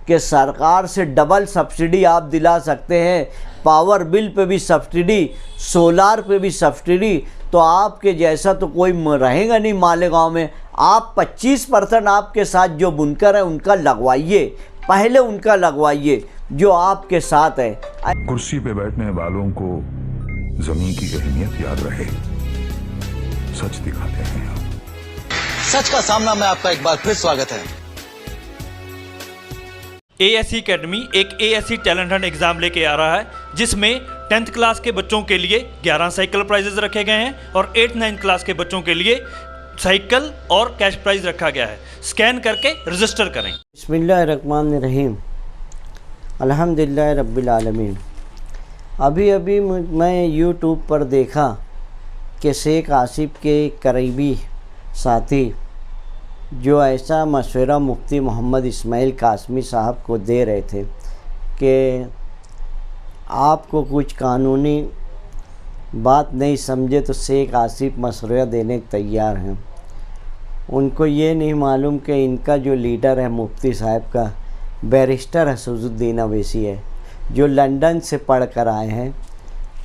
कि सरकार से डबल सब्सिडी आप दिला सकते हैं, पावर बिल पे भी सब्सिडी, सोलार पे भी सब्सिडी, तो आपके जैसा तो कोई रहेगा नहीं मालेगांव में। आप 25% आपके साथ जो बुनकर है उनका लगवाइए, पहले उनका लगवाइए जो आपके साथ है। कुर्सी पे बैठने वालों को जमीन की अहमियत याद रहे, सच दिखाते हैं आप। सच का सामना में आपका एक बार फिर स्वागत है। ASE अकेडमी एक ASE टैलेंट हंट एग्जाम लेके आ रहा है, जिसमें 10th क्लास के बच्चों के लिए 11 साइकिल प्राइजेस रखे गए हैं और 8th-9th क्लास के बच्चों के लिए साइकिल और कैश प्राइज रखा गया है। स्कैन करके रजिस्टर करें। बिस्मिल्लाहिर्रहमानिर्रहीम, अल्हम्दुलिल्लाह रब्बिल आलमीन। अभी मैं यूट्यूब पर देखा कि शेख आसिफ के करीबी साथी जो ऐसा मशवरा मुफ्ती मोहम्मद इस्माइल कासमी साहब को दे रहे थे कि आपको कुछ कानूनी बात नहीं समझे तो शेख आसिफ मशवरा देने को तैयार हैं। उनको ये नहीं मालूम कि इनका जो लीडर है मुफ्ती साहब का बैरिस्टर असदुद्दीन अवैसी है, जो लंदन से पढ़ कर आए हैं।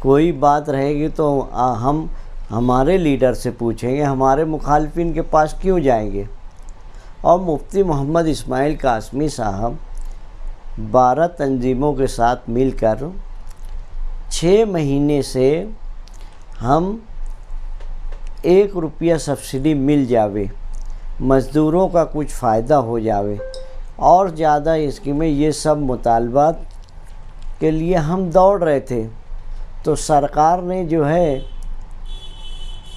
कोई बात रहेगी तो हम हमारे लीडर से पूछेंगे, हमारे मुखालफिन के पास क्यों जाएंगे। और मुफ्ती मोहम्मद इस्माइल कासमी साहब 12 तंजीमों के साथ मिलकर 6 महीने से हम 1 रुपया सब्सिडी मिल जावे, मज़दूरों का कुछ फ़ायदा हो जावे और ज़्यादा स्कीमें, ये सब मुतालबात के लिए हम दौड़ रहे थे। तो सरकार ने जो है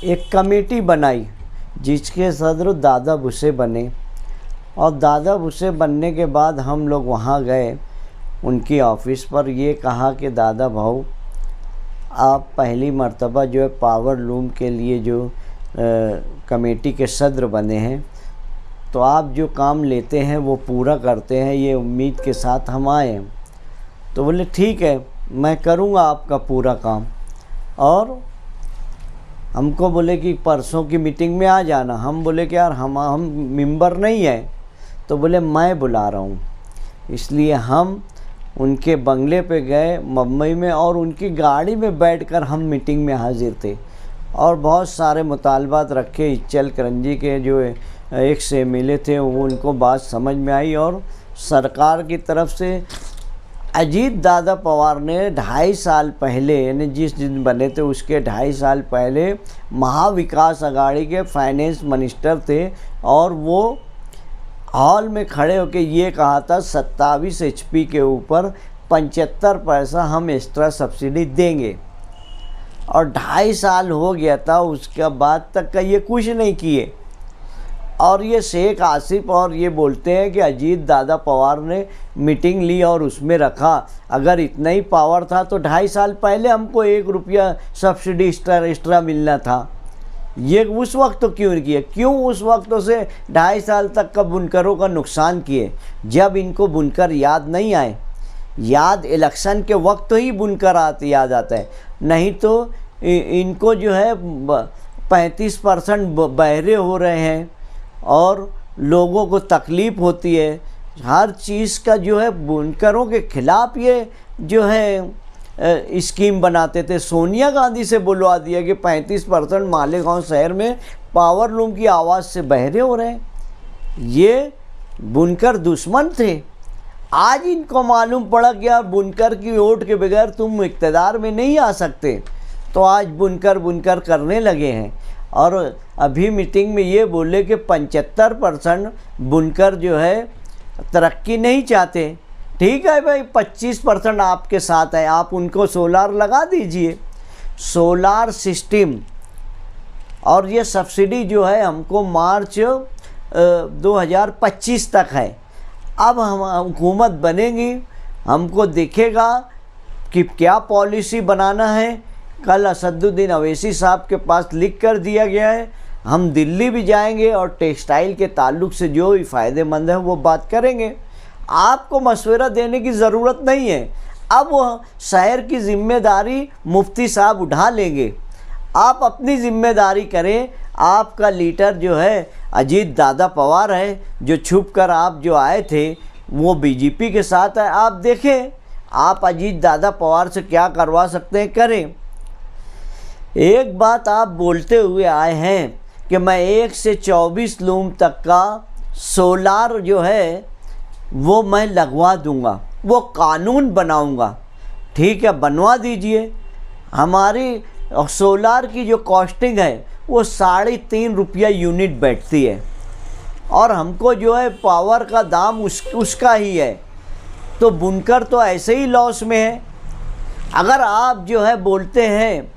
एक कमेटी बनाई जिसके सदर दादा भुसे बने, और दादा भुसे बनने के बाद हम लोग वहाँ गए उनकी ऑफ़िस पर। ये कहा कि दादा भाऊ, आप पहली मर्तबा जो है पावर लूम के लिए जो कमेटी के सदर बने हैं, तो आप जो काम लेते हैं वो पूरा करते हैं, ये उम्मीद के साथ हम आए हैं। तो बोले ठीक है, मैं करूँगा आपका पूरा काम। और हमको बोले कि परसों की मीटिंग में आ जाना। हम बोले कि यार हम मेंबर नहीं हैं। तो बोले मैं बुला रहा हूँ। इसलिए हम उनके बंगले पे गए मुंबई में, और उनकी गाड़ी में बैठकर हम मीटिंग में हाजिर थे और बहुत सारे मुतालबात रखे। इच्चल करंजी के जो एक से मिले थे वो उनको बात समझ में आई, और सरकार की तरफ से अजीत दादा पवार ने 2.5 साल पहले, यानी जिस दिन बने थे उसके 2.5 साल पहले महाविकास अघाड़ी के फाइनेंस मिनिस्टर थे, और वो हॉल में खड़े होकर ये कहा था 27 HP के ऊपर 75 पैसा हम एक्स्ट्रा सब्सिडी देंगे। और 2.5 साल हो गया था, उसके बाद तक का ये कुछ नहीं किए। और ये शेख आसिफ और ये बोलते हैं कि अजीत दादा पवार ने मीटिंग ली और उसमें रखा। अगर इतना ही पावर था तो 2.5 साल पहले हमको 1 रुपया सब्सिडी एक्स्ट्रा मिलना था। ये उस वक्त तो क्यों किए? क्यों उस वक्त से 2.5 साल तक का बुनकरों का नुकसान किए? जब इनको बुनकर याद नहीं आए, याद इलेक्शन के वक्त ही बुनकर याद आता है, नहीं तो इनको जो है 35% बहरे हो रहे हैं और लोगों को तकलीफ़ होती है। हर चीज़ का जो है बुनकरों के ख़िलाफ़ ये जो है स्कीम बनाते थे। सोनिया गांधी से बुलवा दिया कि 35% मालेगांव शहर में पावर लूम की आवाज़ से बहरे हो रहे हैं। ये बुनकर दुश्मन थे। आज इनको मालूम पड़ा कि यार बुनकर की वोट के बगैर तुम इक़्तिदार में नहीं आ सकते, तो आज बुनकर करने लगे हैं। और अभी मीटिंग में ये बोले कि 75% बुनकर जो है तरक्की नहीं चाहते। ठीक है भाई, 25% आपके साथ है, आप उनको सोलार लगा दीजिए, सोलार सिस्टम। और ये सब्सिडी जो है हमको मार्च 2025 तक है। अब हम हुकूमत बनेगी, हमको दिखेगा कि क्या पॉलिसी बनाना है। कल असदुद्दीन अवैसी साहब के पास लिख कर दिया गया है, हम दिल्ली भी जाएंगे और टेक्सटाइल के ताल्लुक़ से जो भी फ़ायदेमंद है वो बात करेंगे। आपको मशवरा देने की ज़रूरत नहीं है। अब वह शहर की ज़िम्मेदारी मुफ्ती साहब उठा लेंगे। आप अपनी ज़िम्मेदारी करें। आपका लीडर जो है अजीत दादा पवार है, जो छुप कर आप जो आए थे वो बीजेपी के साथ है। आप देखें, आप अजीत दादा पवार से क्या करवा सकते हैं करें। एक बात आप बोलते हुए आए हैं कि मैं 1 से 24 लूम तक का सोलार जो है वो मैं लगवा दूंगा, वो कानून बनाऊंगा। ठीक है, बनवा दीजिए। हमारी सोलार की जो कॉस्टिंग है वो 3.5 रुपया यूनिट बैठती है और हमको जो है पावर का दाम उसका ही है, तो बुनकर तो ऐसे ही लॉस में है। अगर आप जो है बोलते हैं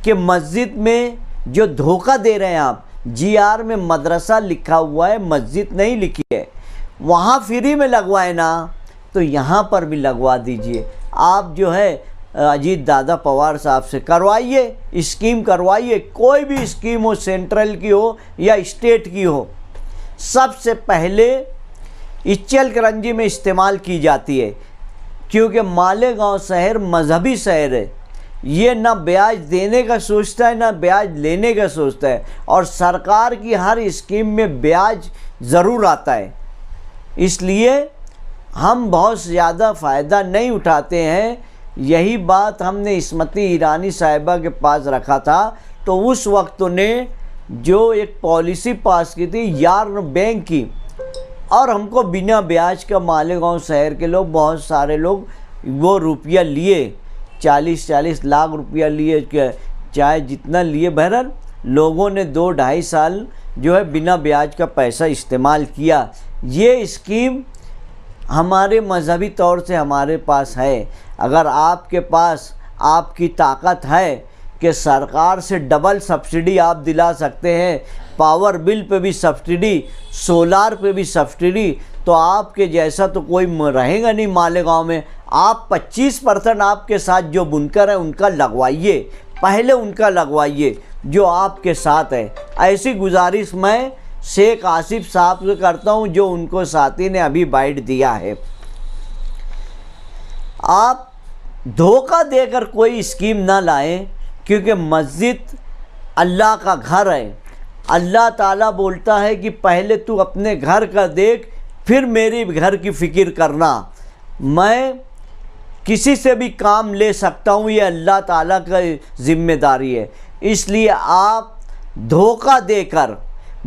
कि मस्जिद में जो धोखा दे रहे हैं आप, GR में मदरसा लिखा हुआ है, मस्जिद नहीं लिखी है, वहाँ फ्री में लगवाए ना, तो यहाँ पर भी लगवा दीजिए। आप जो है अजीत दादा पवार साहब से करवाइए, स्कीम करवाइए। कोई भी स्कीम हो, सेंट्रल की हो या स्टेट की हो, सबसे पहले इचलकरंजी में इस्तेमाल की जाती है, क्योंकि मालेगांव शहर मजहबी शहर है। ये ना ब्याज देने का सोचता है ना ब्याज लेने का सोचता है, और सरकार की हर स्कीम में ब्याज ज़रूर आता है। इसलिए हम बहुत ज़्यादा फ़ायदा नहीं उठाते हैं। यही बात हमने स्मृति ईरानी साहिबा के पास रखा था, तो उस वक्त उन्हें जो एक पॉलिसी पास की थी यार्न बैंक की, और हमको बिना ब्याज का मालेगांव शहर के लोग, बहुत सारे लोग वो रुपया लिए, 40-40 लाख रुपया लिए, चाहे जितना लिए, बहरहाल लोगों ने 2-2.5 साल जो है बिना ब्याज का पैसा इस्तेमाल किया। ये स्कीम हमारे मजहबी तौर से हमारे पास है। अगर आपके पास आपकी ताकत है कि सरकार से डबल सब्सिडी आप दिला सकते हैं, पावर बिल पे भी सब्सिडी, सोलार पे भी सब्सिडी, तो आपके जैसा तो कोई रहेगा नहीं मालेगांव में। आप 25% आपके साथ जो बुनकर है उनका लगवाइए, पहले उनका लगवाइए जो आपके साथ है। ऐसी गुजारिश मैं शेख आसिफ साहब से करता हूं, जो उनको साथी ने अभी बाइट दिया है। आप धोखा देकर कोई स्कीम ना लाएं, क्योंकि मस्जिद अल्लाह का घर है। अल्लाह ताला बोलता है कि पहले तू अपने घर का देख, फिर मेरी घर की फ़िक्र करना। मैं किसी से भी काम ले सकता हूँ, ये अल्लाह ताला का जिम्मेदारी है। इसलिए आप धोखा देकर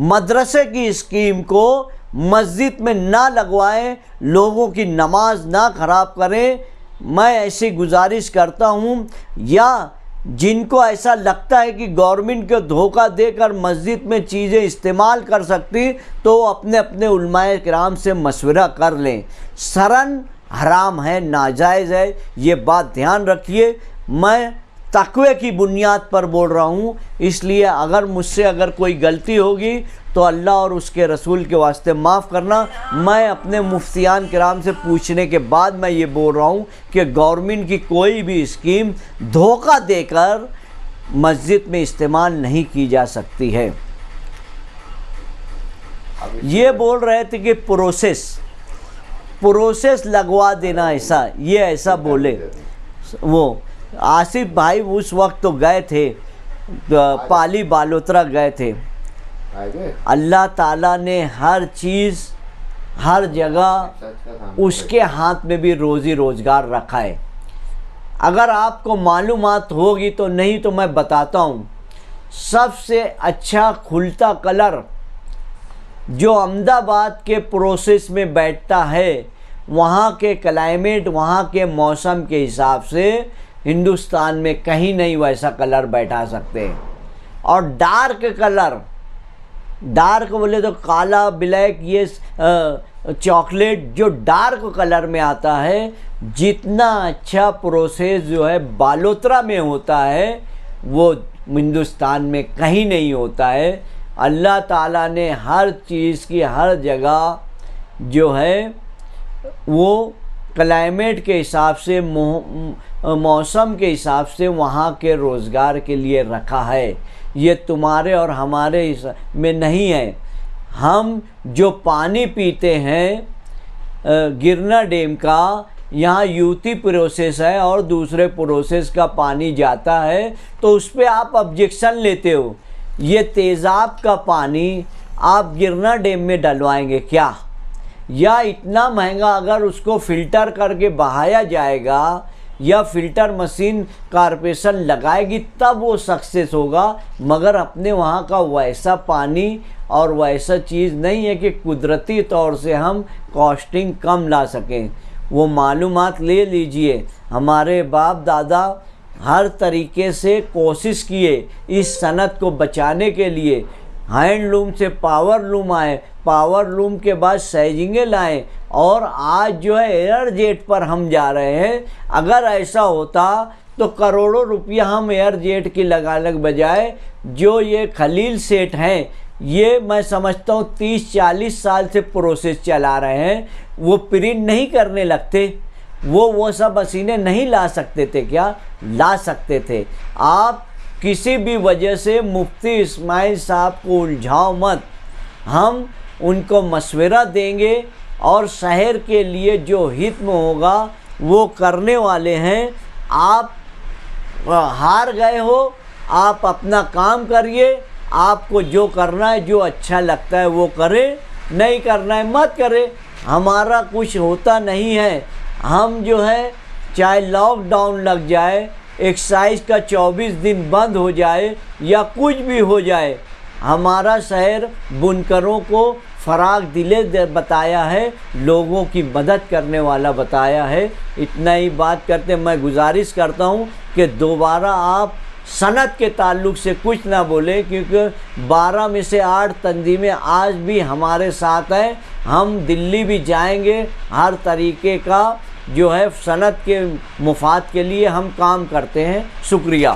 मदरसे की स्कीम को मस्जिद में ना लगवाएं, लोगों की नमाज ना ख़राब करें। मैं ऐसी गुजारिश करता हूँ, या जिनको ऐसा लगता है कि गवर्नमेंट को धोखा देकर मस्जिद में चीज़ें इस्तेमाल कर सकती, तो अपने अपने उलमाए किराम से मशवरा कर लें। शरण हराम है, नाजायज़ है, ये बात ध्यान रखिए। मैं तक़वे की बुनियाद पर बोल रहा हूँ, इसलिए अगर मुझसे अगर कोई गलती होगी तो अल्लाह और उसके रसूल के वास्ते माफ़ करना। मैं अपने मुफ्तियान किराम से पूछने के बाद मैं ये बोल रहा हूँ कि गवर्नमेंट की कोई भी स्कीम धोखा देकर मस्जिद में इस्तेमाल नहीं की जा सकती है। ये बोल रहे थे कि प्रोसेस लगवा देना, ऐसा बोले। वो आसिफ भाई उस वक्त तो गए थे, पाली बालोतरा गए थे। अल्लाह ताला ने हर चीज़ हर जगह उसके हाथ में भी रोज़ी रोज़गार रखा है। अगर आपको मालूमात होगी तो, नहीं तो मैं बताता हूँ। सबसे अच्छा खुलता कलर जो अहमदाबाद के प्रोसेस में बैठता है, वहाँ के क्लाइमेट, वहाँ के मौसम के हिसाब से हिंदुस्तान में कहीं नहीं वैसा कलर बैठा सकते। और डार्क कलर, डार्क बोले तो काला, ब्लैक, ये चॉकलेट, जो डार्क कलर में आता है, जितना अच्छा प्रोसेस जो है बालोतरा में होता है, वो हिंदुस्तान में कहीं नहीं होता है। अल्लाह ताला ने हर चीज़ की हर जगह जो है वो क्लाइमेट के हिसाब से, मौसम के हिसाब से वहाँ के रोज़गार के लिए रखा है। ये तुम्हारे और हमारे में नहीं है। हम जो पानी पीते हैं गिरना डैम का, यहाँ यूटी प्रोसेस है और दूसरे प्रोसेस का पानी जाता है, तो उस पर आप ऑब्जेक्शन लेते हो। ये तेज़ाब का पानी आप गिरना डैम में डलवाएंगे क्या? या इतना महंगा अगर उसको फ़िल्टर करके बहाया जाएगा या फ़िल्टर मशीन कॉर्पोरेशन लगाएगी तब वो सक्सेस होगा। मगर अपने वहाँ का वैसा पानी और वैसा चीज़ नहीं है कि कुदरती तौर से हम कॉस्टिंग कम ला सकें। वो मालूमात ले लीजिए, हमारे बाप दादा हर तरीके से कोशिश किए इस सनत को बचाने के लिए। हैंडलूम से पावरलूम आए, पावरलूम के बाद सैजिंगे लाए और आज जो है एयर जेट पर हम जा रहे हैं। अगर ऐसा होता तो करोड़ों रुपया हम एयर जेट की लगाने के बजाय जो ये खलील सेठ हैं, ये मैं समझता हूँ 30-40 साल से प्रोसेस चला रहे हैं। वो प्रिंट नहीं करने लगते, वो सब मशीनें नहीं ला सकते थे क्या? ला सकते थे। आप किसी भी वजह से मुफ्ती इस्माइल साहब को उलझाओ मत, हम उनको मशवरा देंगे और शहर के लिए जो हित में होगा वो करने वाले हैं। आप हार गए हो, आप अपना काम करिए, आपको जो करना है, जो अच्छा लगता है वो करें, नहीं करना है मत करें। हमारा कुछ होता नहीं है। हम जो है चाहे लॉकडाउन लग जाए, एक्साइज का 24 दिन बंद हो जाए या कुछ भी हो जाए, हमारा शहर बुनकरों को फराग दिले बताया है, लोगों की मदद करने वाला बताया है। इतना ही बात करते मैं गुजारिश करता हूँ कि दोबारा आप सनत के ताल्लुक़ से कुछ ना बोले, क्योंकि 12 में से 8 तंजीमें आज भी हमारे साथ हैं। हम दिल्ली भी जाएंगे, हर तरीके का जो है सनत के मुफाद के लिए हम काम करते हैं। शुक्रिया।